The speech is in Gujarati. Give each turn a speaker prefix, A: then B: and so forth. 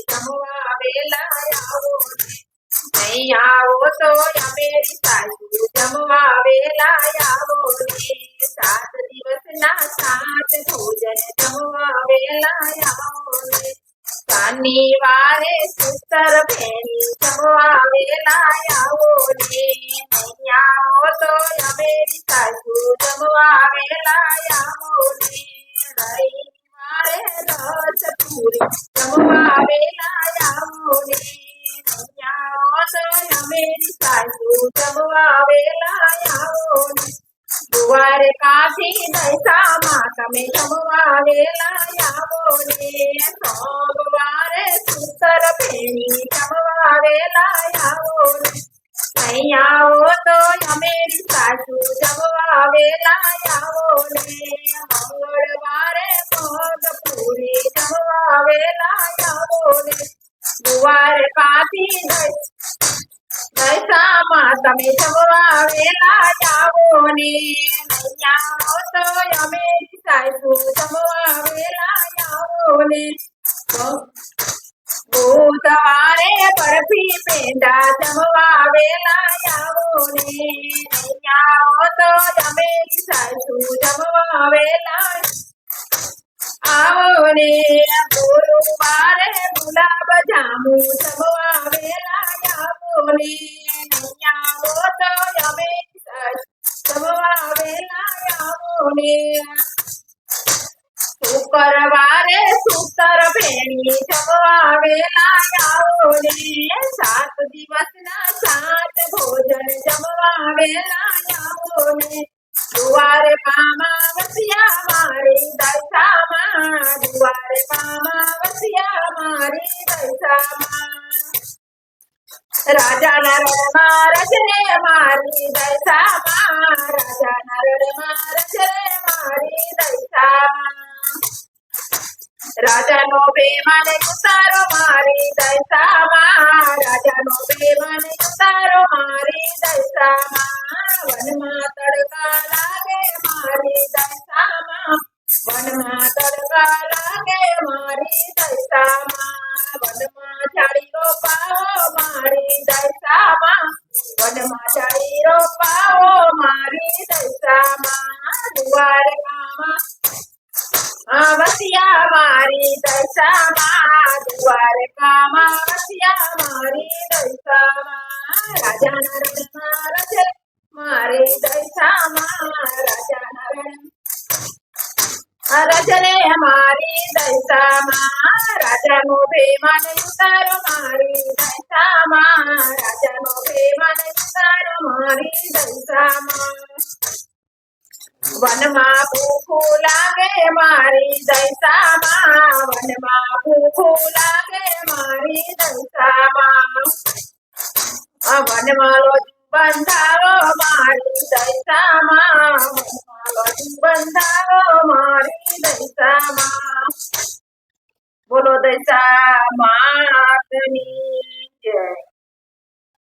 A: જમવા વેલા આવો ને નહીં આવો તો અમેરી સાસુ જમવા વેલા આવો ને 7 દિવસના 7 ભોજન જમવા વેલા આવો ને શનિવારે સૂતર ભેણી જમવા વેલા આવો ને નહીં આવો તો અમેરી સાસુ જમવા વેલા આવો ને રવિવારે રસ પૂરી જમવા વેલા આવો ને નહીં આવો તો અમેરી સાસુ જમવા વેલા આવો ને ગુવારે કાઢી દશામાં તમે જમવા વેલા આવો ને સોમવારે સૂતર ભેણી જમવા વેલા આવો ને નહીં આવો તો અમેરી સાસુ જમવા વેલા આવો ને મંગળવારે પગ પૂરી જમવા વેલા આવો ને ગુવારે કાઢી દશામાં તમે જમવા વેલા આવો ને નહીં આવો તો અમેરી સાસુ જમવા વેલા આવો ને બુધવારે બરફી પેંડા જમવા વેલા આવો ને નહીં આવો તો અમેરી સાસુ જમવા વેલા આવો ને ગુરુવારે ગુલાબ જાંબુ જમવા વેલા આવો ને નહીં આવો તો અમેરી સાસુ જમવા વેલા આવો ને શુક્રવારે સૂતર ભેણી જમવા વેલા આવો ને 7 દિવસના 7 ભોજન જમવા વેલા આવો ને ગુવારે પામાવસિયા મારી દશામાં ગુવારે પામાવસિયા મારી દશામાં રાજાના રણમાં રચને મારી દશામાં રાજાના રણમાં રચને મારી દશામાં રાજાનો બેમાન ઉતારો મારી દશામાં રાજાનો બેમાન ઉતારો મારી દશામાં વનમાં તડકા લાગે મારી દશામાં વનમાં તડકા લાગે મારી દશામાં વનમાં ઝાડી રોપાવો મારી દશામાં વનમાં ઝાડી રોપાવો મારી દશામાં દ્વારકામાં વસિયા મારી દશામાં દ્વારકામાં વસિયા મારી દશામાં રાજાના રણમાં રચે મારી દશામાં રાજાના રચને મારી દશામાં રાજાનો બેમાન ઉતારો મારી દશામાં રાજાનો બેમાન ઉતારો મારી દશામાં વનમાં ભૂખું લાગે મારી દશામાં વનમાં ભૂખું લાગે મારી દશામાં વનમાં લોજુ બંધાવો મારી દશામાં વનમાં લોજુ બંધાવો મારી દશામાં બોલો દશા માતની જય।